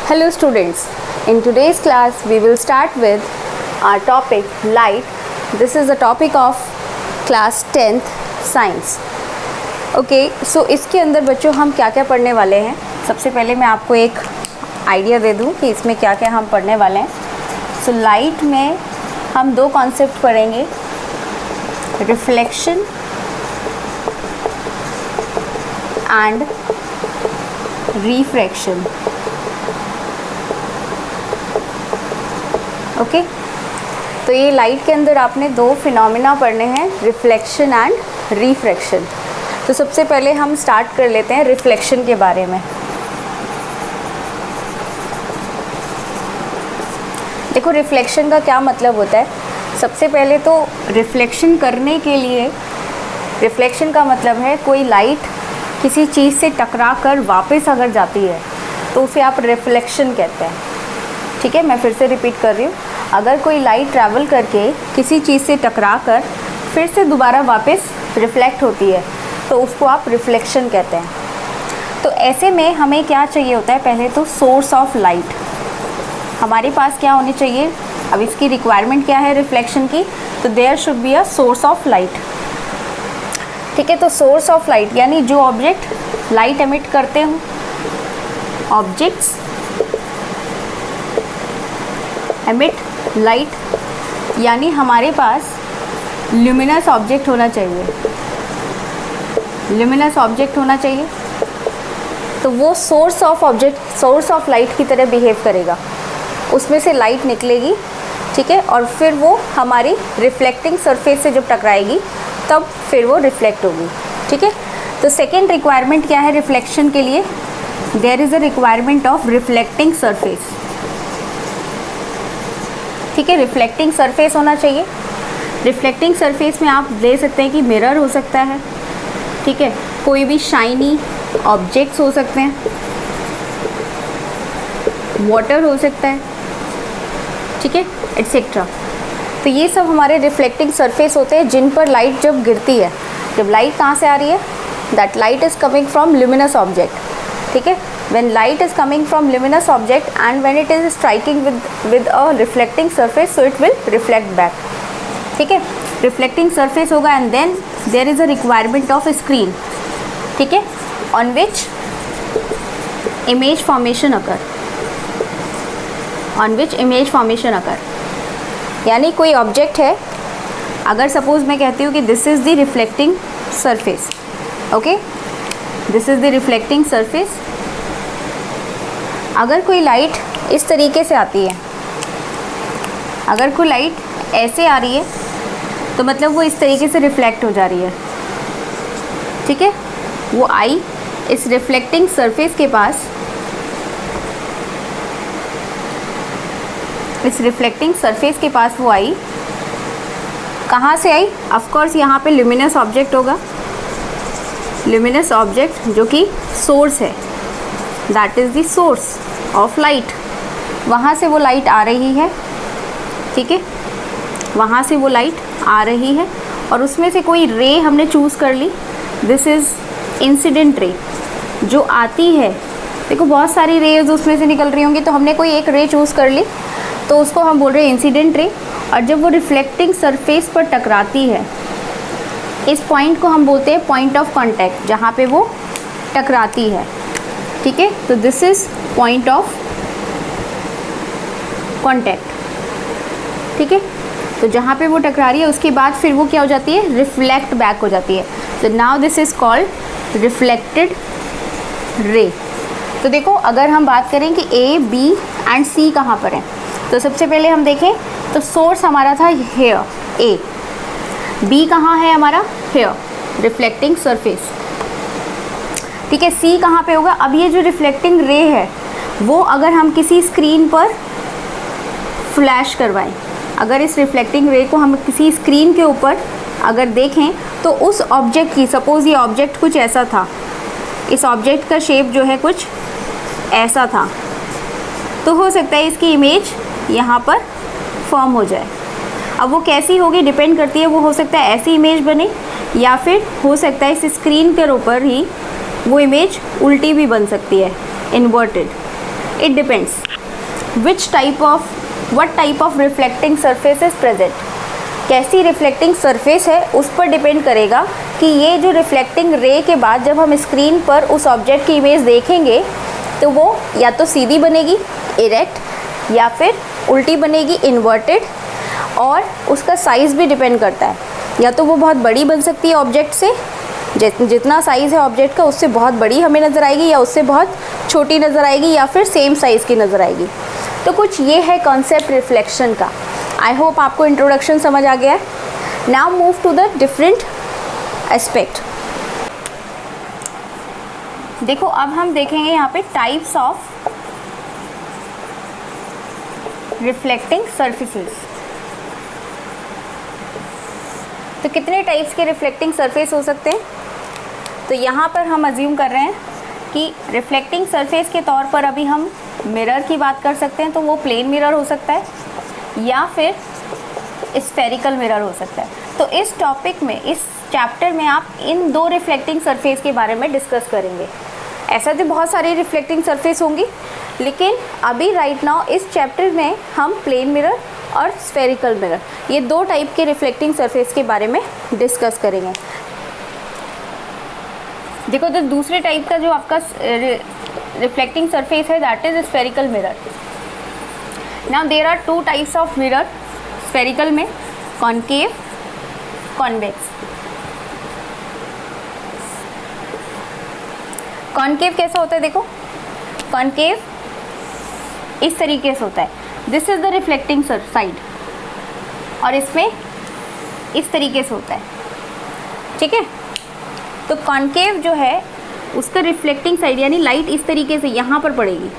Hello students, in today's class we will start with our topic light. This is the topic of class 10th science. Okay, so इसके अंदर बच्चों हम क्या क्या पढ़ने वाले हैं. सबसे पहले मैं आपको एक आइडिया दे दूं कि इसमें क्या क्या हम पढ़ने वाले हैं. सो लाइट में हम दो कॉन्सेप्ट पढ़ेंगे, रिफ्लेक्शन एंड रिफ्रैक्शन. ओके तो ये लाइट के अंदर आपने दो फिनोमिना पढ़ने हैं, रिफ्लेक्शन एंड रिफ्रैक्शन. तो सबसे पहले हम स्टार्ट कर लेते हैं रिफ्लेक्शन के बारे में. देखो रिफ्लेक्शन का क्या मतलब होता है. सबसे पहले तो रिफ्लेक्शन करने के लिए, रिफ्लेक्शन का मतलब है कोई लाइट किसी चीज़ से टकरा कर वापस अगर जाती है तो उसे आप रिफ्लेक्शन कहते हैं. ठीक है, मैं फिर से रिपीट कर रही हूँ. अगर कोई लाइट ट्रैवल करके किसी चीज़ से टकरा कर फिर से दोबारा वापस रिफ्लेक्ट होती है तो उसको आप रिफ्लेक्शन कहते हैं. तो ऐसे में हमें क्या चाहिए होता है, पहले तो सोर्स ऑफ लाइट हमारे पास क्या होनी चाहिए. अब इसकी रिक्वायरमेंट क्या है रिफ्लेक्शन की, तो there should be a source of light. ठीक है, तो सोर्स ऑफ लाइट यानी जो ऑब्जेक्ट लाइट एमिट करते हों, ऑब्जेक्ट्स एमिट लाइट, यानी हमारे पास ल्यूमिनस ऑब्जेक्ट होना चाहिए. ल्यूमिनस ऑब्जेक्ट होना चाहिए तो वो source of object, source of light की तरह बिहेव करेगा. उसमें से लाइट निकलेगी, ठीक है, और फिर वो हमारी रिफ्लेक्टिंग सरफेस से जब टकराएगी तब फिर वो रिफ्लेक्ट होगी. ठीक है, तो सेकेंड रिक्वायरमेंट क्या है रिफ्लेक्शन के लिए, there is a requirement of reflecting surface. ठीक है, रिफ्लेक्टिंग सरफेस होना चाहिए. रिफ्लेक्टिंग सरफेस में आप ले सकते हैं कि मिरर हो सकता है, ठीक है, कोई भी शाइनी ऑब्जेक्ट्स हो सकते हैं, वाटर हो सकता है, ठीक है, एट्सेट्रा. तो ये सब हमारे रिफ्लेक्टिंग सरफेस होते हैं जिन पर लाइट जब गिरती है. जब लाइट कहाँ से आ रही है, that light is coming from luminous object. ठीक है, when light is coming from luminous object and when it is striking with a reflecting surface, so it will reflect back. ठीक है, reflecting surface होगा and then there is a requirement of a screen, ठीक है, on which image formation occur, on which image formation occur. यानी कोई object है, अगर suppose मैं कहती हूँ कि this is the reflecting surface. Okay, this is the reflecting surface. अगर कोई लाइट इस तरीके से आती है, अगर कोई लाइट ऐसे आ रही है तो मतलब वो इस तरीके से रिफ्लेक्ट हो जा रही है. ठीक है, वो आई इस रिफ्लेक्टिंग सरफेस के पास, इस रिफ्लेक्टिंग सरफेस के पास वो आई. कहाँ से आई, ऑफ कोर्स यहाँ पे ल्यूमिनस ऑब्जेक्ट होगा, ल्यूमिनस ऑब्जेक्ट जो कि सोर्स है, that is the source of light. वहाँ से वो लाइट आ रही है. ठीक है, वहाँ से वो लाइट आ रही है और उसमें से कोई रे हमने चूज़ कर ली. दिस इज़ इंसिडेंट रे जो आती है. देखो बहुत सारी रेज उसमें से निकल रही होंगी, तो हमने कोई एक रे चूज़ कर ली तो उसको हम बोल रहे हैं इंसिडेंट रे. और जब वो रिफ्लेक्टिंग सरफेस पर टकराती है, इस पॉइंट को हम बोलते हैं पॉइंट ऑफ कांटेक्ट, जहाँ पे वो टकराती है. ठीक है, तो this is point of contact. ठीक है, तो जहाँ पे वो टकरा रही है उसके बाद फिर वो क्या हो जाती है, रिफ्लेक्ट बैक हो जाती है. तो now this is called reflected ray. तो देखो अगर हम बात करें कि ए, बी एंड सी कहाँ पर हैं, तो सबसे पहले हम देखें तो सोर्स हमारा था हेयर, ए. बी कहाँ है हमारा, हेयर, रिफ्लेक्टिंग सरफेस. ठीक है, सी कहाँ पे होगा. अब ये जो रिफ्लेक्टिंग रे है वो अगर हम किसी स्क्रीन पर फ्लैश करवाएं, अगर इस रिफ्लेक्टिंग रे को हम किसी स्क्रीन के ऊपर अगर देखें तो उस ऑब्जेक्ट की, सपोज़ ये ऑब्जेक्ट कुछ ऐसा था, इस ऑब्जेक्ट का शेप जो है कुछ ऐसा था, तो हो सकता है इसकी इमेज यहाँ पर फॉर्म हो जाए. अब वो कैसी होगी डिपेंड करती है, वो हो सकता है ऐसी इमेज बने या फिर हो सकता है इस स्क्रीन के ऊपर ही वो इमेज उल्टी भी बन सकती है, inverted. It depends what type of reflecting surface is present. कैसी रिफ्लेक्टिंग सरफेस है उस पर डिपेंड करेगा कि ये जो रिफ्लेक्टिंग रे के बाद जब हम स्क्रीन पर उस ऑब्जेक्ट की इमेज देखेंगे तो वो या तो सीधी बनेगी इरेक्ट, या फिर उल्टी बनेगी इन्वर्टेड, और उसका साइज़ भी डिपेंड करता है। या तो वो बहुत बड़ी बन सकती है ऑब्जेक्ट से, जितना साइज़ है ऑब्जेक्ट का उससे बहुत बड़ी हमें नज़र आएगी, या उससे बहुत छोटी नज़र आएगी, या फिर सेम साइज़ की नज़र आएगी। तो कुछ ये है कॉन्सेप्ट रिफ्लेक्शन का। आई होप आपको इंट्रोडक्शन समझ आ गया है। Now move to the different aspect. देखो अब हम देखेंगे यहाँ पे टाइप्स ऑफ रिफ्लेक्टिंग सरफेसेस। तो कितने टाइप्स के रिफ्लेक्टिंग सरफेस हो सकते हैं? तो यहाँ पर हम अज्यूम कर रहे हैं कि रिफ्लेक्टिंग सरफेस के तौर पर अभी हम मिरर की बात कर सकते हैं, तो वो प्लेन मिरर हो सकता है या फिर स्फेरिकल मिरर हो सकता है। तो इस टॉपिक में, इस चैप्टर में आप इन दो रिफ्लेक्टिंग सरफेस के बारे में डिस्कस करेंगे। ऐसा तो बहुत सारी रिफ्लेक्टिंग सरफेस होंगी, लेकिन अभी राइट नाउ इस चैप्टर में हम प्लेन मिरर और स्फेरिकल मिरर, ये दो टाइप के रिफ्लेक्टिंग सरफेस के बारे में डिस्कस करेंगे। देखो तो दूसरे टाइप का जो आपका रिफ्लेक्टिंग सरफेस है that is spherical mirror. Now there are two types of mirror spherical में, कॉनकेव, कॉन्वेक्स। कॉनकेव कैसा होता है? देखो कॉनकेव इस तरीके से होता है, this is the reflecting side, और इसमें इस तरीके से होता है, ठीक है। तो कॉनकेव जो है उसका रिफ्लेक्टिंग साइड यानी लाइट इस तरीके से यहाँ पर पड़ेगी,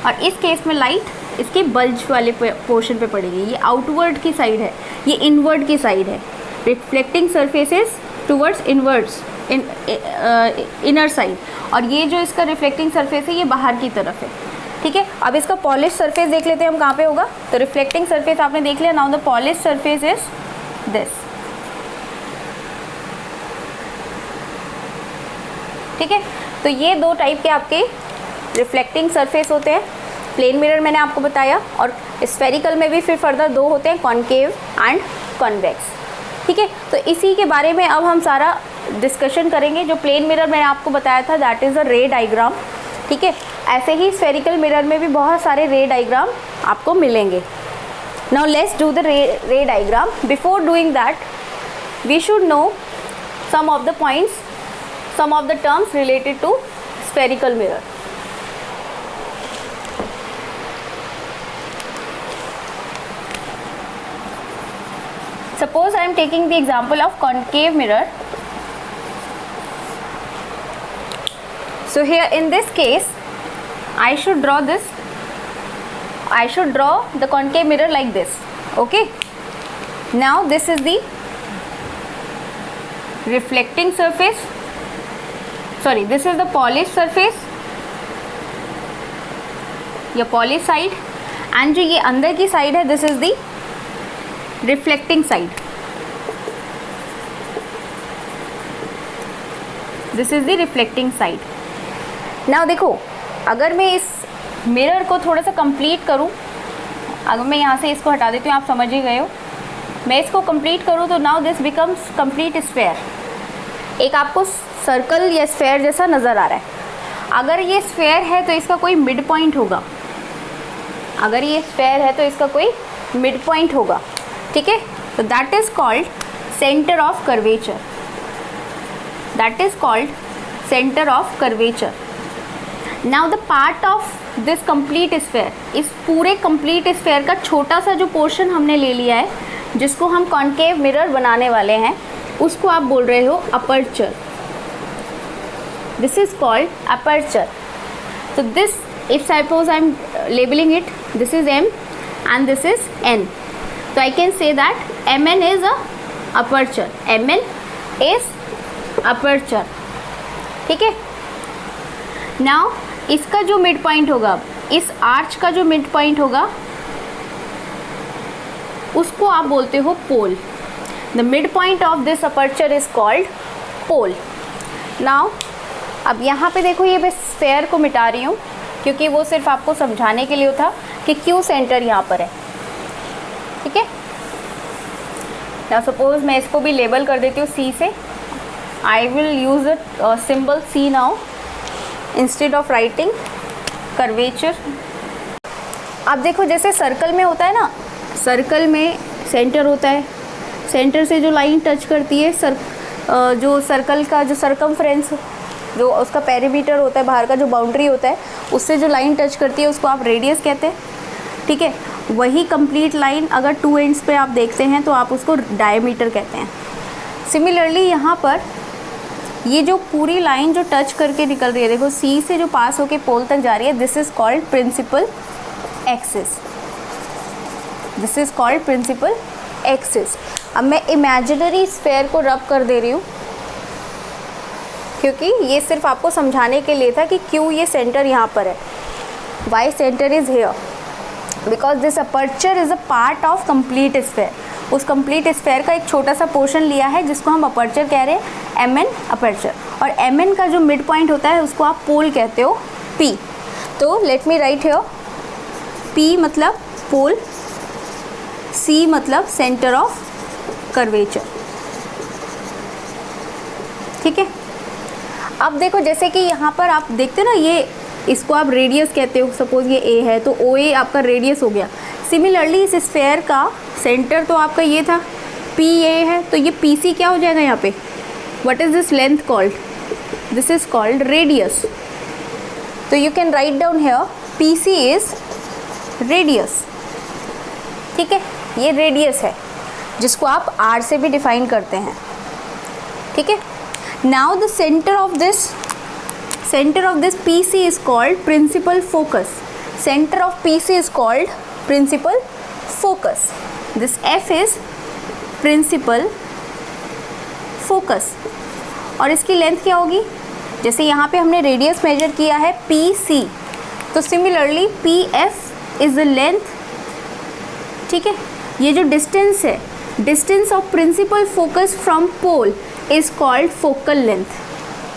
और इस केस में लाइट इसके बल्ज वाले पोर्शन पे पड़ेगी। ये आउटवर्ड की साइड है, ये इनवर्ड की साइड है। Reflecting surfaces towards inwards inner side, और ये जो इसका रिफ्लेक्टिंग सरफेस है ये बाहर की तरफ है, ठीक है। अब इसका पॉलिश सरफेस देख लेते हैं हम कहाँ पे होगा। तो रिफ्लेक्टिंग सरफेस आपने देख लिया। Now the polish surface is this, ठीक है। तो ये दो टाइप के आपके रिफ्लेक्टिंग सरफेस होते हैं। प्लेन मिरर मैंने आपको बताया, और स्फेरिकल में भी फिर फर्दर दो होते हैं, कॉनकेव एंड कॉन्वेक्स, ठीक है। तो इसी के बारे में अब हम सारा डिस्कशन करेंगे। जो प्लेन मिरर मैंने आपको बताया था दैट इज़ अ रे डायग्राम, ठीक है। ऐसे ही स्फेरिकल मिरर में भी बहुत सारे रे डायग्राम आपको मिलेंगे। Now let's do the ray diagram. Before doing that we should know some of the points, some of the terms related to spherical mirror. Suppose I am taking the example of concave mirror. So here in this case I should draw the concave mirror like this, okay. Now this is the reflecting surface, sorry, this is the polished surface, या polished side, and जो ये अंदर की side है this is the reflecting side, this is the reflecting side. Now देखो, अगर मैं इस मिरर को थोड़ा सा कंप्लीट करूँ, अगर मैं यहाँ से इसको हटा देती हूँ, आप समझ ही गए हो, मैं इसको कंप्लीट करूँ तो now this becomes complete sphere. एक आपको सर्कल या स्फेयर जैसा नज़र आ रहा है। अगर ये स्फेयर है तो इसका कोई मिड पॉइंट होगा, अगर ये स्फेयर है तो इसका कोई मिड पॉइंट होगा, ठीक है। तो that is called centre of curvature, that is called centre of curvature. Now the part of this complete sphere, इस पूरे कंप्लीट स्फेयर का छोटा सा जो पोर्शन हमने ले लिया है, जिसको हम कॉनकेव मिरर बनाने वाले हैं, उसको आप बोल रहे हो aperture. This is called aperture. तो this, if suppose I am labelling it, this is M and this is N, so I can say that Mn is a aperture, Mn is aperture, ठीक है। Now इसका जो mid point होगा, इस arch का जो mid point होगा, उसको आप बोलते हो pole. The mid point of this aperture is called pole. Now अब यहाँ पे देखो, ये मैं स्फेयर को मिटा रही हूँ क्योंकि वो सिर्फ आपको समझाने के लिए था कि क्यों सेंटर यहाँ पर है, ठीक है। नाउ सपोज मैं इसको भी लेबल कर देती हूँ C से। I will use a symbol C now instead of writing curvature. अब देखो जैसे सर्कल में होता है ना, सर्कल में सेंटर होता है, सेंटर से जो लाइन टच करती है जो सर्कल का जो सरकमफ्रेंस, जो उसका पेरीमीटर होता है, बाहर का जो बाउंड्री होता है, उससे जो लाइन टच करती है उसको आप रेडियस कहते हैं, ठीक है। वही कंप्लीट लाइन अगर 2 एंड्स पे आप देखते हैं तो आप उसको डायमीटर कहते हैं। सिमिलरली यहाँ पर ये जो पूरी लाइन जो टच करके निकल रही है, देखो C से जो पास होके पोल तक जा रही है, this is called principal axis, this is called principal axis. अब मैं इमेजिनरी स्फेयर को रब कर दे रही हूँ क्योंकि ये सिर्फ आपको समझाने के लिए था कि क्यों ये सेंटर यहाँ पर है, why centre is here, because this aperture is a part of complete sphere. उस कंप्लीट स्फेयर का एक छोटा सा पोर्शन लिया है जिसको हम अपर्चर कह रहे हैं, MN अपर्चर, और MN का जो मिड पॉइंट होता है उसको आप पोल कहते हो, P। तो let me right here, P मतलब पोल, C मतलब सेंटर ऑफ कर्वेचर, ठीक है। अब देखो जैसे कि यहाँ पर आप देखते हो ना, ये इसको आप रेडियस कहते हो, सपोज ये A है तो OA आपका रेडियस हो गया। सिमिलरली इस स्फेयर का सेंटर तो आपका ये था, PA है, तो ये PC क्या हो जाएगा यहाँ पे, what is this length called, this is called radius. तो you can write down here PC is radius, ठीक है, ये रेडियस है जिसको आप R से भी डिफाइन करते हैं, ठीक है। Now the centre of this PC is called principal focus. Center of PC is called principal focus. This F is principal focus. और इसकी लेंथ क्या होगी, जैसे यहाँ पे हमने रेडियस मेजर किया है PC, तो similarly PF is the length, ठीक है। ये जो डिस्टेंस है, distance of principal focus from pole is called focal length.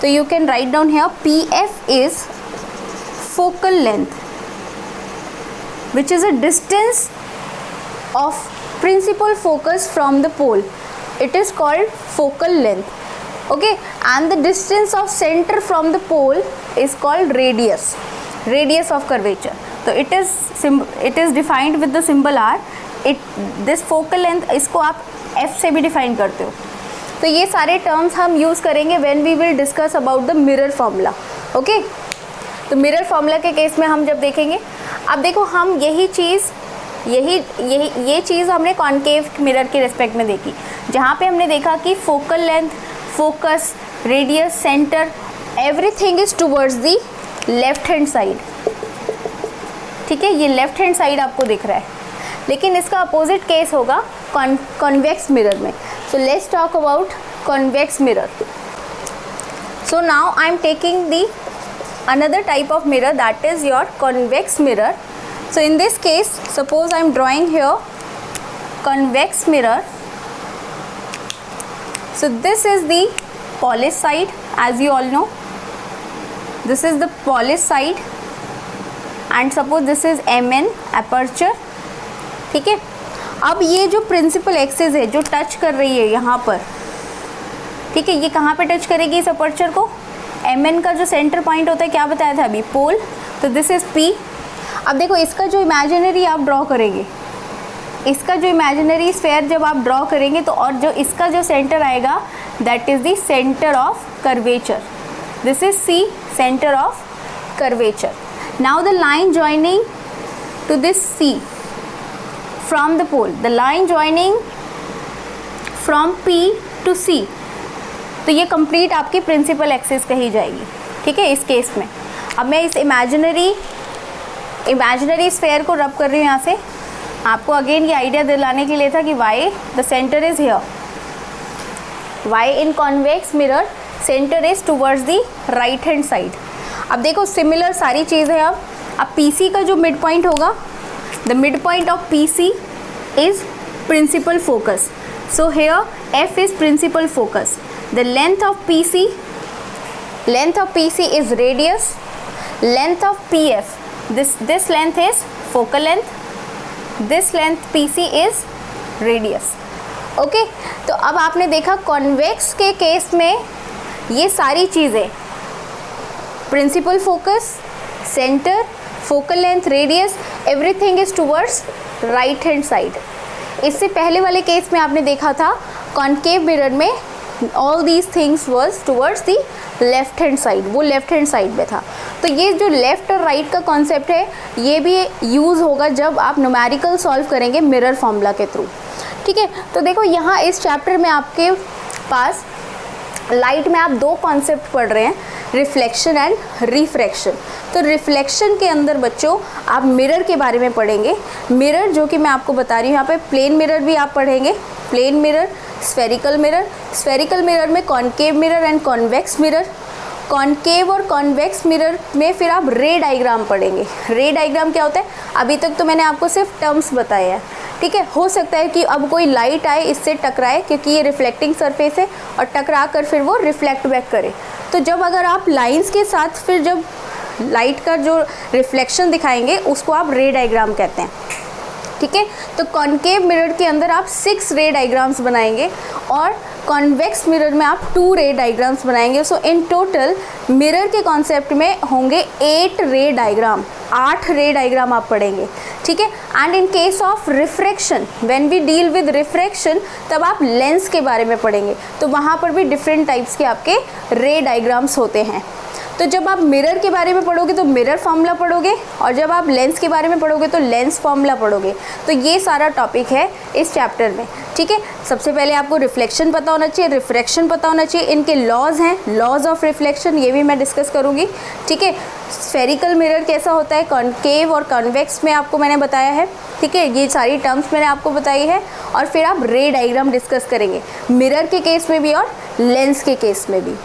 तो you can write down here PF is focal length which is a distance of principal focus from the pole, it is called focal length, okay, and the distance of center from the pole is called radius of curvature. So it is defined with the symbol R. This focal length, इसको आप F से भी define करते हो। तो ये सारे terms हम यूज़ करेंगे when we will discuss about the mirror formula, okay? तो मिरर फार्मूला के केस में हम जब देखेंगे, अब देखो हम ये चीज़ हमने कॉन्केव मिरर के रिस्पेक्ट में देखी, जहाँ पे हमने देखा कि focal length, focus, radius, centre, everything is towards the left hand side, ठीक है। ये लेफ्ट हैंड साइड आपको दिख रहा है, लेकिन इसका अपोजिट केस होगा कॉन्वेक्स मिरर में। So let's talk about convex mirror. So now I am taking the another type of mirror, that is your convex mirror. So in this case, suppose I am drawing here convex mirror. So this is the polished side, as you all know, this is the polished side, and suppose this is MN aperture, ठीक है। अब ये जो principal axis है जो touch कर रही है यहाँ पर, ठीक है, ये कहाँ पे टच करेगी इस अपर्चर को, MN का जो सेंटर पॉइंट होता है क्या बताया था अभी, पोल, तो दिस इज़ P। अब देखो इसका जो इमेजिनरी आप ड्रॉ करेंगे, इसका जो इमेजिनरी स्फेयर जब आप ड्रॉ करेंगे तो और जो इसका जो सेंटर आएगा that is the centre of curvature, this is C, centre of curvature. Now the line joining to this C from the pole, the line joining from P to C, तो ये complete आपकी principal axis कही जाएगी, ठीक है। इस case में अब मैं इस इमेजिनरी स्फेयर को रब कर रही हूँ यहाँ से, आपको अगेन ये आइडिया दिलाने के लिए था कि why the centre is here, why in convex mirror centre is towards the right hand side. अब देखो सिमिलर सारी चीज़ है। अब PC का जो मिड पॉइंट होगा, the mid point of PC is principal focus, so here F is principal focus. The length of PC is radius, length of PF this length is focal length, this length PC is radius. Okay, तो अब आपने देखा convex के case में ये सारी चीज़ें, principal focus, centre, focal length, radius, everything is towards right hand side. इससे पहले वाले केस में आपने देखा था कॉन्केव मिरर में all these things was towards the left hand side, वो लेफ्ट हैंड साइड में था। तो ये जो लेफ्ट और राइट का कॉन्सेप्ट है ये भी यूज़ होगा जब आप न्यूमेरिकल सॉल्व करेंगे मिरर फॉर्मूला के थ्रू। ठीक है, तो देखो यहाँ इस चैप्टर में आपके पास लाइट में आप दो कॉन्सेप्ट पढ़ रहे हैं, रिफ्लेक्शन एंड रिफ्रैक्शन। तो रिफ्लेक्शन के अंदर बच्चों आप मिरर के बारे में पढ़ेंगे। मिरर जो कि मैं आपको बता रही हूँ, यहाँ पे प्लेन मिरर भी आप पढ़ेंगे, plane mirror, spherical mirror, spherical mirror में concave mirror and convex mirror, concave और कॉन्वेक्स मिरर में फिर आप रे डायग्राम पढ़ेंगे। रे डायग्राम क्या होता है, अभी तक तो मैंने आपको सिर्फ टर्म्स बताए हैं। ठीक है, हो सकता है कि अब कोई लाइट आए इससे टकराए, क्योंकि ये रिफ्लेक्टिंग सरफेस है, और टकरा कर फिर वो रिफ्लेक्ट बैक करे। तो जब अगर आप लाइंस के साथ फिर जब लाइट का जो रिफ्लेक्शन दिखाएंगे उसको आप रे डायग्राम कहते हैं। ठीक है, तो कॉन्केव मिरर के अंदर आप 6 रे डायग्राम्स बनाएंगे और कॉन्वेक्स मिरर में आप 2 रे डायग्राम्स बनाएंगे। सो इन टोटल मिरर के कॉन्सेप्ट में होंगे 8 रे डायग्राम, 8 रे डायग्राम आप पढ़ेंगे। ठीक है, and in case of refraction, when we deal with refraction, तब आप लेंस के बारे में पढ़ेंगे। तो वहाँ पर भी डिफरेंट टाइप्स के आपके रे डायग्राम्स होते हैं। तो जब आप मिरर के बारे में पढ़ोगे तो मिरर फॉर्मूला पढ़ोगे, और जब आप लेंस के बारे में पढ़ोगे तो लेंस फॉर्मूला पढ़ोगे। तो ये सारा टॉपिक है इस चैप्टर में। ठीक है, सबसे पहले आपको रिफ्लेक्शन पता होना चाहिए, रिफ्रैक्शन पता होना चाहिए, इनके लॉज हैं, लॉज ऑफ रिफ्लेक्शन, ये भी मैं डिस्कस करूँगी। ठीक है, स्फेरिकल मिरर कैसा होता है, कॉन्केव और कॉन्वेक्स में आपको मैंने बताया है। ठीक है, ये सारी टर्म्स मैंने आपको बताई है, और फिर आप रे डायग्राम डिस्कस करेंगे मिरर के केस में भी और लेंस के केस में भी।